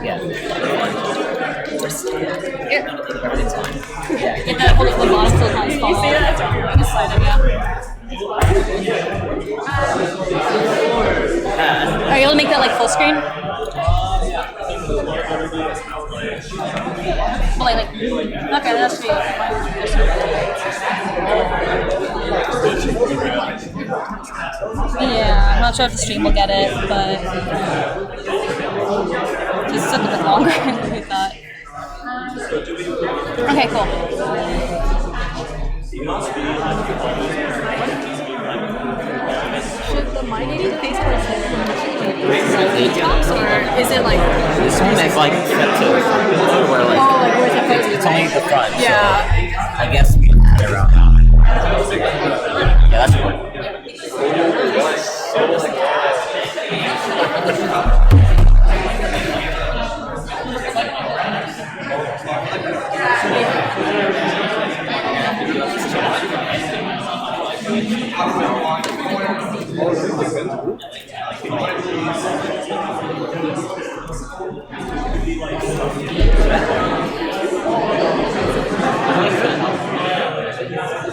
Yeah. Here. Get that hold of the bottom so it kind of fall off. You can slide it, yeah. Are you able to make that like full screen? Well, like, okay, that should be yeah, I'm not sure if the stream will get it, but it took a bit longer than we thought. Okay, cool. Should the My Dating face person tops, or is it like This one is like set to where like where's the face? it's only the front. Yeah. So I guess we can add it around now. Yeah, that's cool.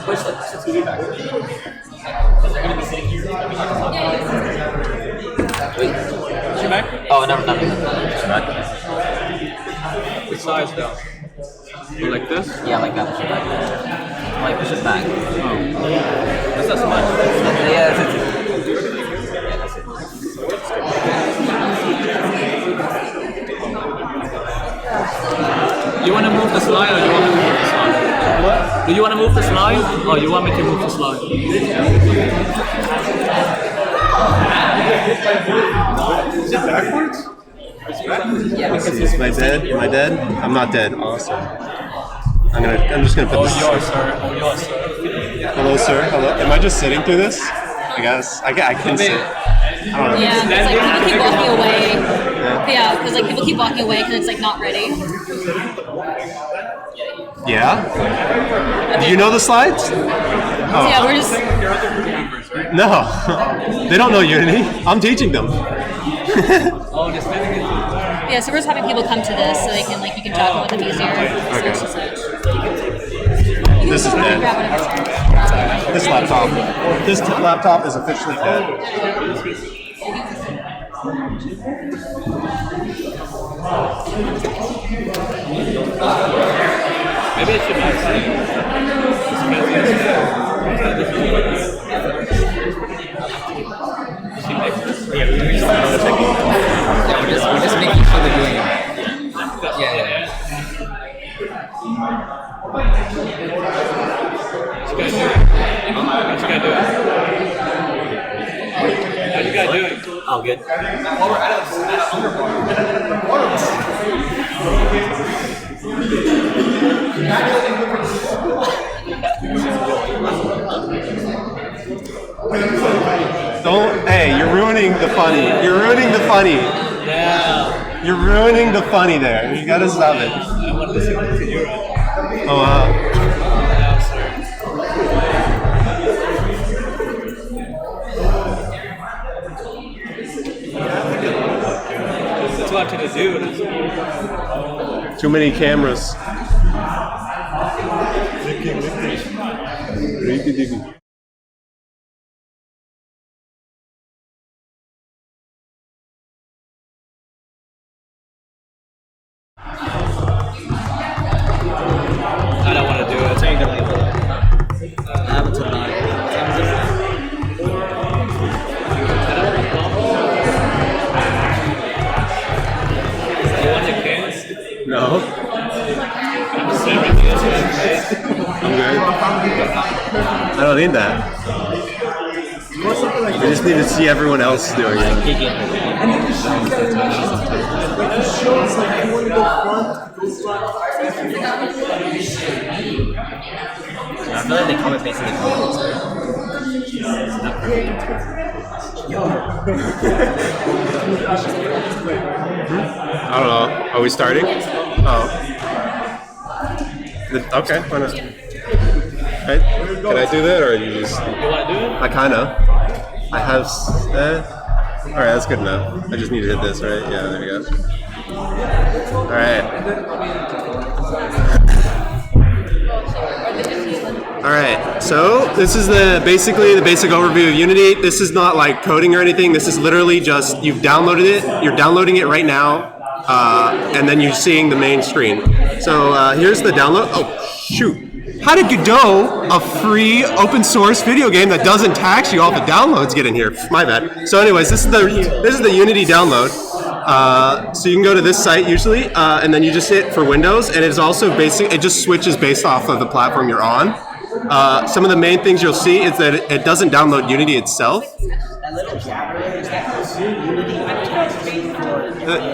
Push the TV back. Because they're going to be sitting here. Wait. Is she back? Oh, never mind. She's back. Which size though? Or like this? Yeah, like that. Push it back. Like push it back. Oh. That's not so much. Yeah, that's it. You want to move the slide or you want me to move the slide? What? Do you want to move the slide or you want me to move the slide? Is it backwards? Is my dead? Am I dead? I'm not dead. Awesome. I'm just gonna put this. Yours, sir. Oh, yours, sir. Hello, sir. Hello. Am I just sitting through this? I guess. I can sit. I don't know. Yeah, because like people keep walking away. Yeah, because like people keep walking away because it's like not ready. Yeah. Do you know the slides? So yeah, we're just No. They don't know Unity. I'm teaching them. Oh, just maybe. yeah, so we're just having people come to this so they can like you can talk with them easier. Okay. So it's just like, This is dead. grab whatever. This laptop. This laptop is officially dead. Maybe it should be the same. We're just making sure they're doing it. Yeah. What you guys doing? How you guys doing? Oh, good. Hey, you're ruining the funny. You're ruining the funny. Yeah. You're ruining the funny there. You gotta stop it. I want to listen to you. Oh, wow. Yeah, sir. That's what I'm trying to do. Too many cameras. I don't want to do it. I have until 9. You want your pants? No. I'm everything else with I'm good. I don't need that. I just need to see everyone else doing it. And you shows like you want to go front, go front. I feel like the comment based on the comments. I don't know. Are we starting? Oh. Okay, why not? Right? Can I do that, or you just? You want to do it? I kinda. I have. All right, that's good enough. I just need to hit this, right? Yeah, there we go. All right. All right. So this is basically the basic overview of Unity. This is not like coding or anything. This is literally just you've downloaded it. You're downloading it right now, and then you're seeing the main screen. So here's the download. Oh shoot. How did Godot, a free open source video game that doesn't tax you off the downloads, get in here? My bad. So anyways, this is the Unity download. So you can go to this site usually, and then you just hit for Windows, and it's also basic. It just switches based off of the platform you're on. Some of the main things you'll see is that it doesn't download Unity itself.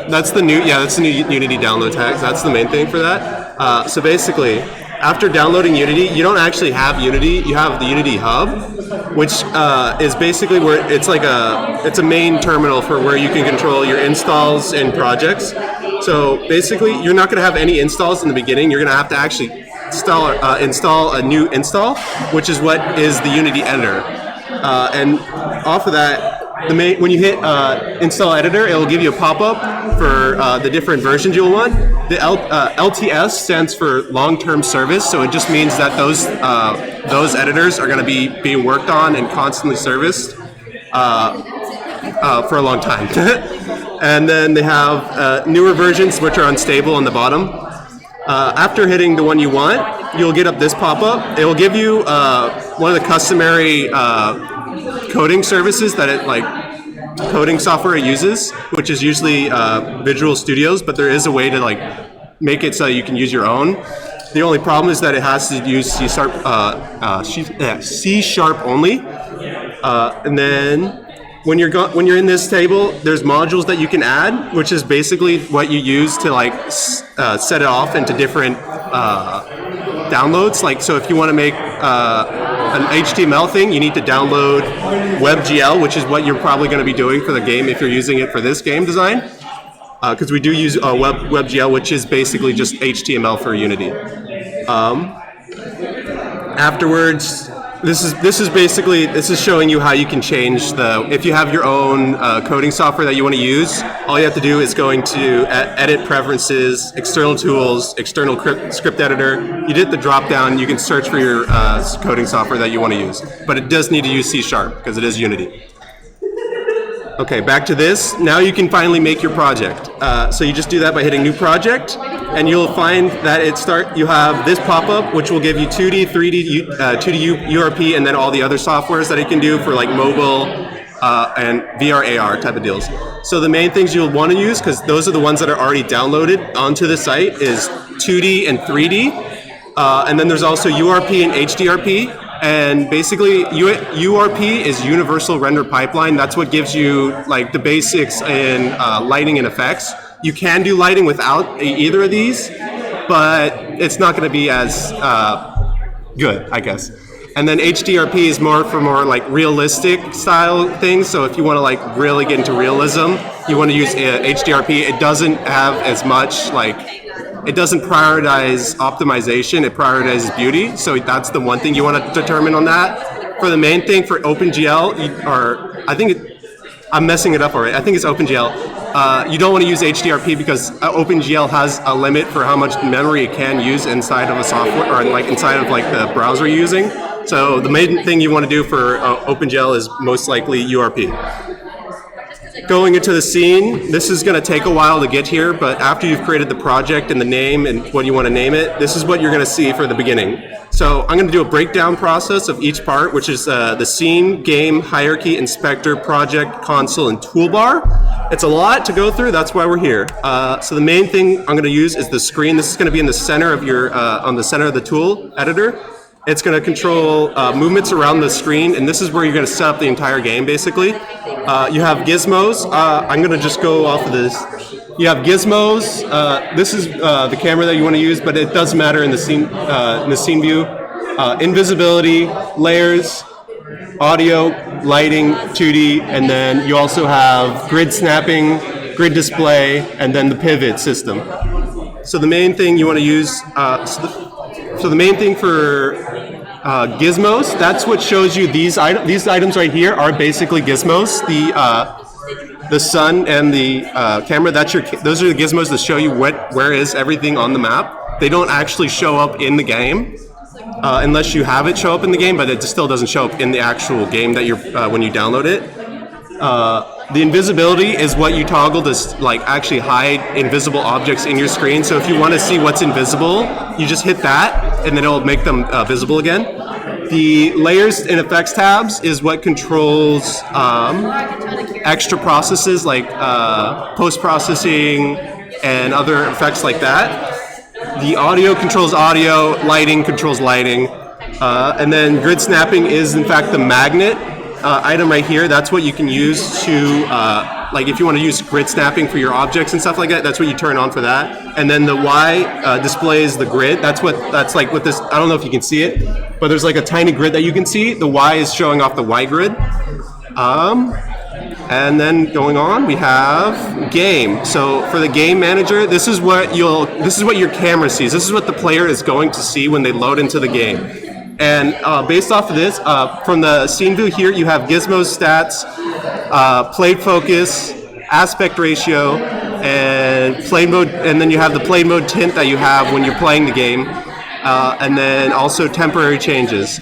That's the new Unity download tags. That's the main thing for that. So basically, after downloading Unity, you don't actually have Unity. You have the Unity Hub, which is basically where it's a main terminal for where you can control your installs and projects. So basically, you're not going to have any installs in the beginning. You're going to have to actually install a new install, which is what is the Unity editor. And off of that, when you hit install editor, it will give you a pop-up for the different versions you'll want. The LTS stands for long-term service, so it just means that those editors are going to be being worked on and constantly serviced for a long time. And then they have newer versions, which are unstable on the bottom. After hitting the one you want, you'll get up this pop-up. It will give you one of the customary coding services that coding software it uses, which is usually Visual Studios, but there is a way to make it so you can use your own. The only problem is that it has to use C# only. And then when you're in this table, there's modules that you can add, which is basically what you use to set it off into different downloads. So if you want to make an HTML thing, you need to download WebGL, which is what you're probably going to be doing for the game if you're using it for this game design. Because we do use WebGL, which is basically just HTML for Unity. Afterwards, this is showing you how you can change if you have your own coding software that you want to use. All you have to do is going to edit preferences, external tools, external script editor. You hit the drop down, you can search for your coding software that you want to use. But it does need to use C# because it is Unity. Okay, back to this. Now you can finally make your project. So you just do that by hitting New Project, and you'll find that you have this pop-up, which will give you 2D, 3D, 2D URP, and then all the other softwares that it can do for mobile and VR, AR type of deals. So the main things you'll want to use, because those are the ones that are already downloaded onto the site, is 2D and 3D. And then there's also URP and HDRP. And basically, URP is Universal Render Pipeline. That's what gives you the basics in lighting and effects. You can do lighting without either of these, but it's not going to be as good, I guess. And then HDRP is more realistic style things. So if you want to really get into realism, you want to use HDRP. It doesn't have as much it doesn't prioritize optimization, it prioritizes beauty. So that's the one thing you want to determine on that. For the main thing for OpenGL, I'm messing it up already. I think it's OpenGL. You don't want to use HDRP because OpenGL has a limit for how much memory it can use inside of a software or inside of the browser you're using. So the main thing you want to do for OpenGL is most likely URP. Going into the scene, this is going to take a while to get here, but after you've created the project and the name and what you want to name it, this is what you're going to see for the beginning. So I'm going to do a breakdown process of each part, which is the scene, game, hierarchy, inspector, project, console, and toolbar. It's a lot to go through, that's why we're here. So the main thing I'm going to use is the screen. This is going to be in the center of on the center of the tool editor. It's going to control movements around the screen, and this is where you're going to set up the entire game, basically. You have gizmos. I'm going to just go off of this. You have gizmos. This is the camera that you want to use, but it doesn't matter in the scene view. Invisibility, layers, audio, lighting, 2D, and then you also have grid snapping, grid display, and then the pivot system. So the main thing you want to use, so the main thing for gizmos, that's what shows you these items right here are basically gizmos. The the sun and the camera. Those are the gizmos that show you where is everything on the map. They don't actually show up in the game unless you have it show up in the game, but it still doesn't show up in the actual game that you're when you download it. The invisibility is what you toggle to like actually hide invisible objects in your screen. So if you want to see what's invisible, you just hit that, and then it'll make them visible again. The layers and effects tabs is what controls extra processes like post-processing and other effects like that. The audio controls audio, lighting controls lighting, and then grid snapping is in fact the magnet item right here. That's what you can use to, like if you want to use grid snapping for your objects and stuff like that, that's what you turn on for that. And then the Y displays the grid. That's like with this, I don't know if you can see it, but there's like a tiny grid that you can see. The Y is showing off the Y grid. And then going on, we have game. So for the game manager, this is what your camera sees. This is what the player is going to see when they load into the game. And based off of this, from the scene view here, you have gizmos, stats, play focus, aspect ratio, and play mode. And then you have the play mode tint that you have when you're playing the game, and then also temporary changes.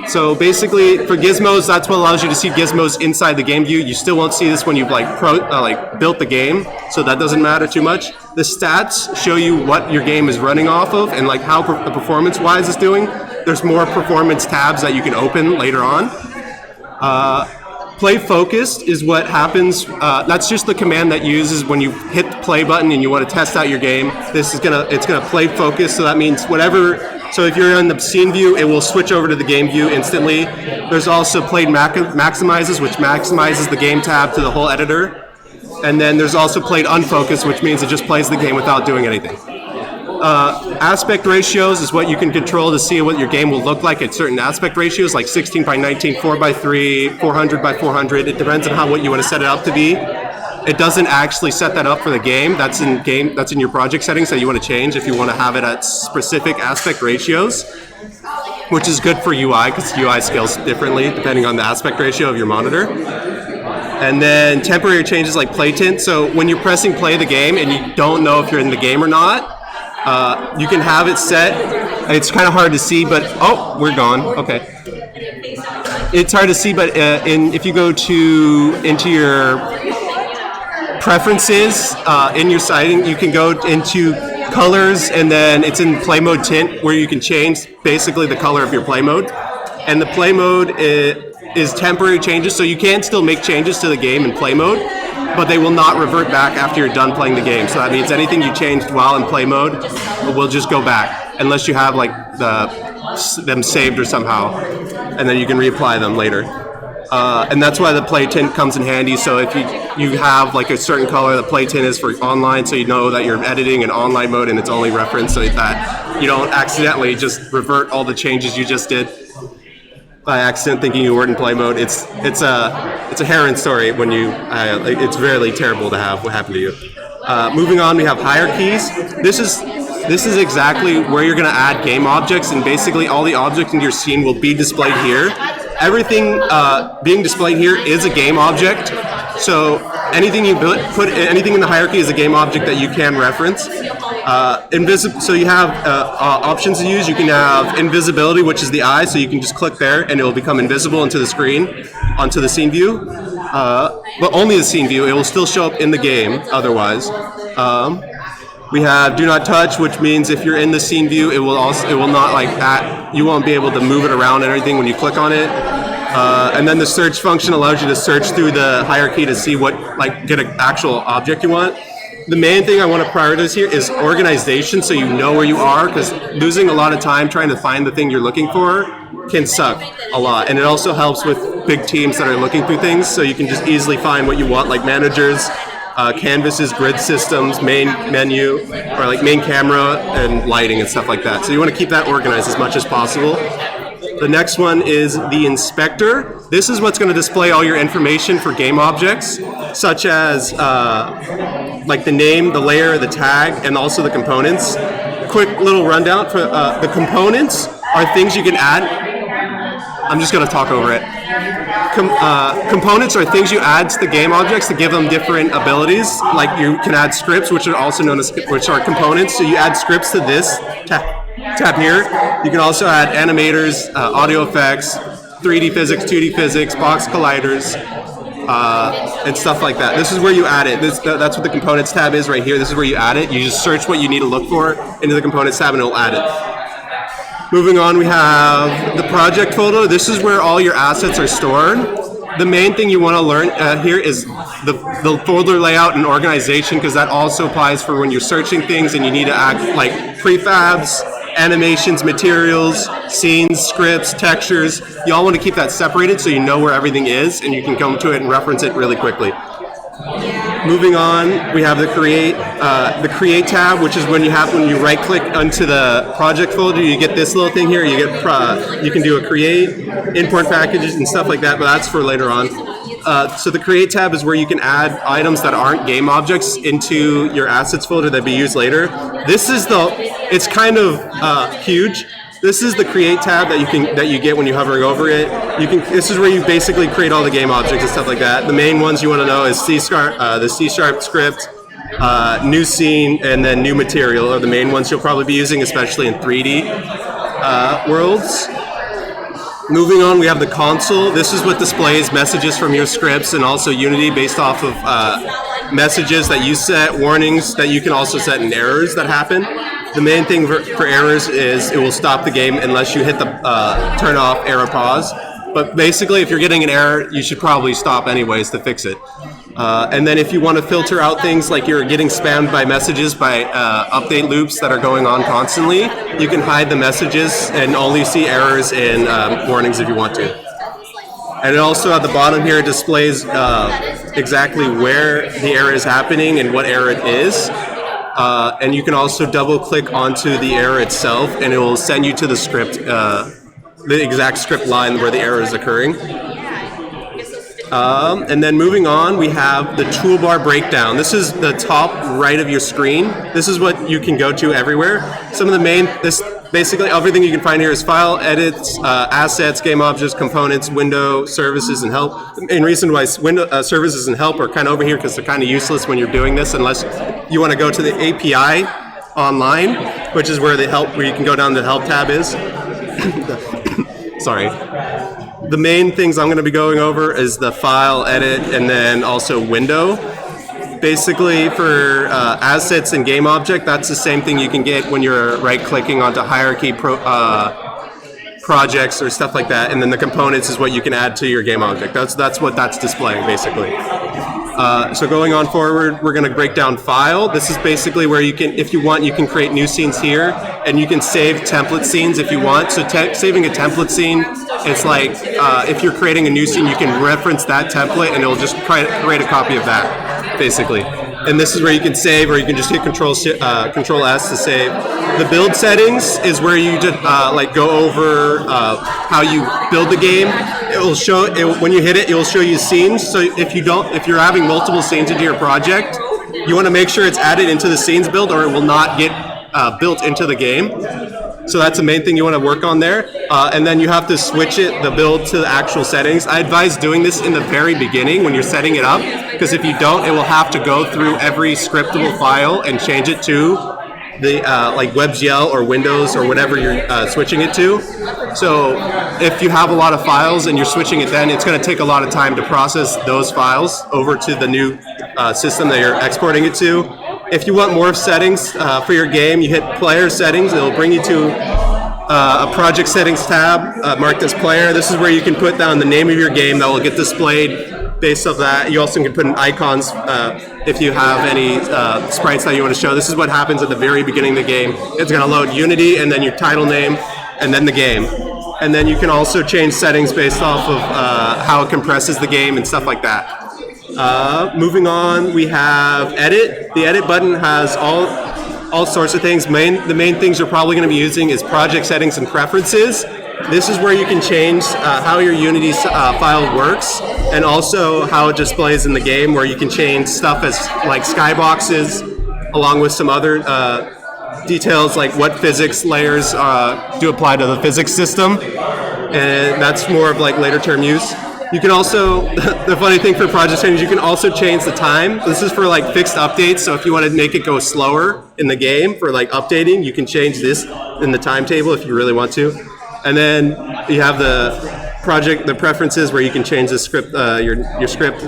So basically, for gizmos, that's what allows you to see gizmos inside the game view. You still won't see this when you've built the game, so that doesn't matter too much. The stats show you what your game is running off of and like how the performance-wise is doing. There's more performance tabs that you can open later on. Play focused is what happens. That's just the command that uses when you hit the play button and you want to test out your game. It's gonna play focus. So that means whatever. So if you're in the scene view, it will switch over to the game view instantly. There's also played maximizes, which maximizes the game tab to the whole editor. And then there's also played unfocused, which means it just plays the game without doing anything. Aspect ratios is what you can control to see what your game will look like at certain aspect ratios, like 16 by 19, 4 by 3, 400 by 400. It depends on what you want to set it up to be. It doesn't actually set that up for the game. That's in your project settings that you want to change if you want to have it at specific aspect ratios, which is good for UI because UI scales differently depending on the aspect ratio of your monitor. And then temporary changes like play tint. So when you're pressing play the game and you don't know if you're in the game or not, you can have it set. It's kind of hard to see, but oh, we're gone. Okay. It's hard to see, but if you go into your preferences in your setting, you can go into colors, and then it's in play mode tint where you can change basically the color of your play mode. And the play mode is temporary changes, so you can still make changes to the game in play mode, but they will not revert back after you're done playing the game. So that means anything you changed while in play mode will just go back, unless you have like them saved or somehow, and then you can reapply them later. And that's why the play tint comes in handy. So if you have like a certain color, the play tint is for online, so you know that you're editing in online mode and it's only referenced, so that you don't accidentally just revert all the changes you just did by accident thinking you weren't in play mode. It's a harrowing story when you it's really terrible to have what happened to you. Moving on, we have hierarchies. This is exactly where you're going to add game objects, and basically all the objects in your scene will be displayed here. Everything being displayed here is a game object. So anything you put anything in the hierarchy is a game object that you can reference. So you have options to use. You can have invisibility, which is the eye, so you can just click there and it will become invisible into the screen, onto the scene view. But only the scene view. It will still show up in the game otherwise. We have do not touch, which means if you're in the scene view, it will not like that. You won't be able to move it around and everything when you click on it. And then the search function allows you to search through the hierarchy to see get an actual object you want. The main thing I want to prioritize here is organization, so you know where you are, because losing a lot of time trying to find the thing you're looking for can suck a lot. And it also helps with big teams that are looking through things, so you can just easily find what you want, like managers, canvases, grid systems, main menu, or like main camera and lighting and stuff like that. So you want to keep that organized as much as possible. The next one is the inspector. This is what's going to display all your information for game objects, such as like the name, the layer, the tag, and also the components. Quick little rundown for the components are things you can add. I'm just going to talk over it. Components are things you add to the game objects to give them different abilities. Like you can add scripts, which are also known as components. So you add scripts to this tab here. You can also add animators, audio effects, 3D physics, 2D physics, box colliders, and stuff like that. This is where you add it. That's what the components tab is right here. This is where you add it. You just search what you need to look for into the components tab and it'll add it. Moving on, we have the project folder. This is where all your assets are stored. The main thing you want to learn here is the folder layout and organization, because that also applies for when you're searching things and you need to act like prefabs, animations, materials, scenes, scripts, textures. You all want to keep that separated so you know where everything is and you can come to it and reference it really quickly. Moving on, we have the create tab, which is when you right click onto the project folder, you get this little thing here. You can do a create, import packages and stuff like that, but that's for later on. So the create tab is where you can add items that aren't game objects into your assets folder that be used later. It's kind of huge. This is the create tab that you get when you're hovering over it. This is where you basically create all the game objects and stuff like that. The main ones you want to know is the C# script, new scene, and then new material are the main ones you'll probably be using, especially in 3D worlds. Moving on, we have the console. This is what displays messages from your scripts and also Unity based off of messages that you set, warnings that you can also set, and errors that happen. The main thing for errors is it will stop the game unless you hit the turn off error pause. But basically, if you're getting an error, you should probably stop anyways to fix it. And then if you want to filter out things like you're getting spammed by messages by update loops that are going on constantly, you can hide the messages and only see errors and warnings if you want to. And it also at the bottom here displays exactly where the error is happening and what error it is. And you can also double click onto the error itself and it will send you to the script, the exact script line where the error is occurring. And then moving on, we have the toolbar breakdown. This is the top right of your screen. This is what you can go to everywhere. Basically everything you can find here is file, edits, assets, game objects, components, window, services, and help. And reason why services and help are kind of over here because they're kind of useless when you're doing this unless you want to go to the API online, which is where you can go down the help tab is. Sorry. The main things I'm going to be going over is the file, edit, and then also window. Basically, for assets and game object, that's the same thing you can get when you're right-clicking onto hierarchy projects or stuff like that. And then the components is what you can add to your game object. That's what that's displaying, basically. So going on forward, we're going to break down file. This is basically where you can, if you want, you can create new scenes here, and you can save template scenes if you want. So saving a template scene, it's like if you're creating a new scene, you can reference that template, and it'll just create a copy of that, basically. And this is where you can save, or you can just hit Control S to save. The build settings is where you just go over how you build the game. It will show when you hit it. It will show you scenes. So if you're having multiple scenes into your project, you want to make sure it's added into the scenes build, or it will not get built into the game. So that's the main thing you want to work on there. And then you have to switch the build to the actual settings. I advise doing this in the very beginning when you're setting it up, because if you don't, it will have to go through every scriptable file and change it to the like WebGL or Windows or whatever you're switching it to. So if you have a lot of files and you're switching it, then it's going to take a lot of time to process those files over to the new system that you're exporting it to. If you want more settings for your game, you hit player settings. It'll bring you to a project settings tab marked as player. This is where you can put down the name of your game that will get displayed based off that. You also can put in icons if you have any sprites that you want to show. This is what happens at the very beginning of the game. It's going to load Unity and then your title name and then the game. And then you can also change settings based off of how it compresses the game and stuff like that. Moving on, we have edit. The edit button has all sorts of things. The main things you're probably going to be using is project settings and preferences. This is where you can change how your Unity file works and also how it displays in the game, where you can change stuff as like skyboxes along with some other details like what physics layers do apply to the physics system, and that's more of like later term use. You can also, the funny thing for project change, you can also change the time. This is for like fixed updates, so if you want to make it go slower in the game for like updating, you can change this in the timetable if you really want to. And then you have the preferences where you can change the script, your script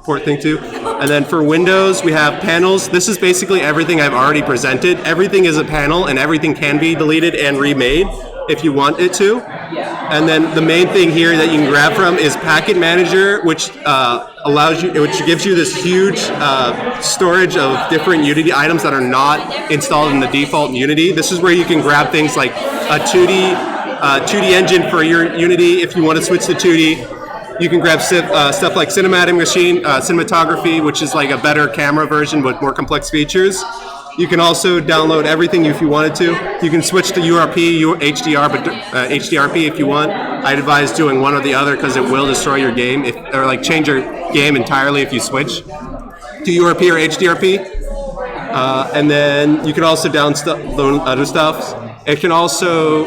port thing to. And then for Windows, we have panels. This is basically everything I've already presented. Everything is a panel, and everything can be deleted and remade if you want it to. And then the main thing here that you can grab from is Packet Manager, which which gives you this huge storage of different Unity items that are not installed in the default Unity. This is where you can grab things like a 2D engine for your Unity if you want to switch to 2D. You can grab stuff like Cinematic Machine, Cinematography, which is like a better camera version with more complex features. You can also download everything if you wanted to. You can switch to URP, HDRP if you want. I'd advise doing one or the other because it will destroy your game, or like change your game entirely if you switch to URP or HDRP. And then you can also download other stuff. It can also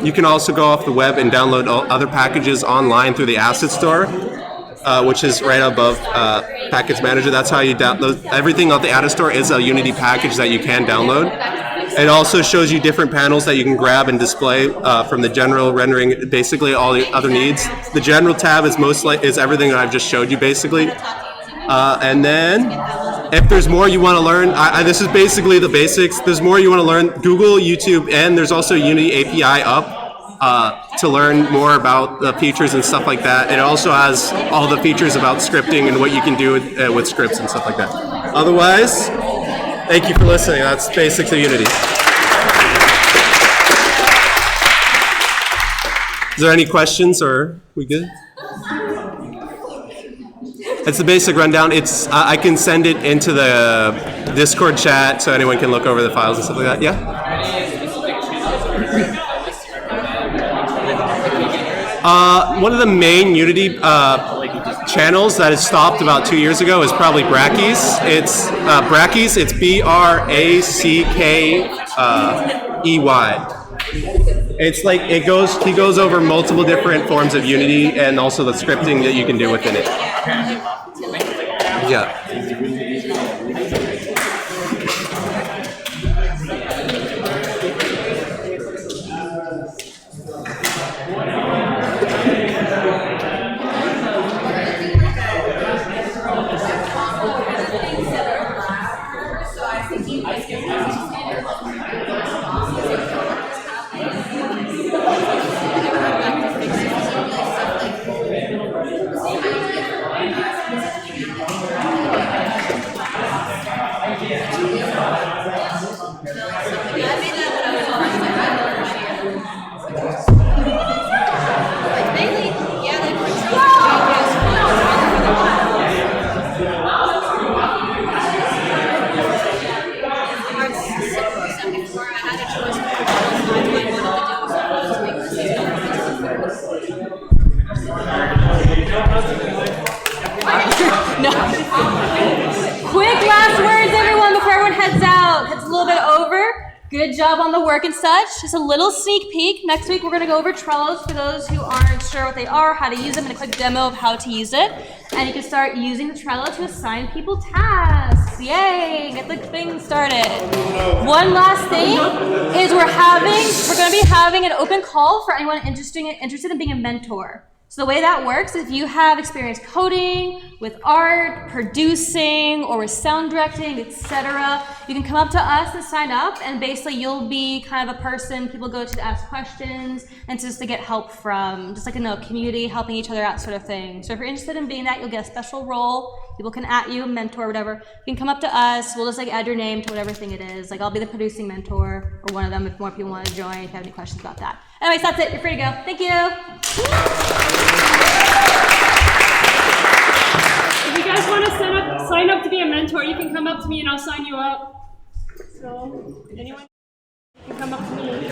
you can also go off the web and download other packages online through the Asset Store, which is right above Package Manager. That's how you download everything on the Asset Store. Is a Unity package that you can download. It also shows you different panels that you can grab and display from the general rendering, basically all the other needs. The general tab is is everything that I've just showed you basically. And then if there's more you want to learn, this is basically the basics. There's more you want to learn, Google, YouTube, and there's also Unity API up to learn more about the features and stuff like that. It also has all the features about scripting and what you can do with scripts and stuff like that. Otherwise, thank you for listening. That's basics of Unity. Is there any questions, or we good? It's the basic rundown. It's I can send it into the Discord chat so anyone can look over the files and stuff like that. Yeah? One of the main Unity channels that has stopped about 2 years ago is probably Brackeys. It's Brackeys. It's BRACKEY. It's like he goes over multiple different forms of Unity and also the scripting that you can do within it. Yeah. Good job on the work and such. Just a little sneak peek. Next week, we're going to go over Trellos for those who aren't sure what they are, how to use them, and a quick demo of how to use it. And you can start using the Trello to assign people tasks. Yay! Get the thing started. One last thing is we're going to be having an open call for anyone interested in being a mentor. So the way that works, if you have experience coding, with art, producing, or with sound directing, etc., you can come up to us and sign up, and basically you'll be kind of a person people go to ask questions and just to get help from, just like in a community, helping each other out sort of thing. So if you're interested in being that, you'll get a special role. People can at you, mentor, whatever. You can come up to us. We'll just like add your name to whatever thing it is. Like I'll be the producing mentor or one of them if more people want to join, if you have any questions about that. Anyways, that's it. You're free to go. Thank you. If you guys want to sign up to be a mentor, you can come up to me and I'll sign you up. So, anyone can come up to me.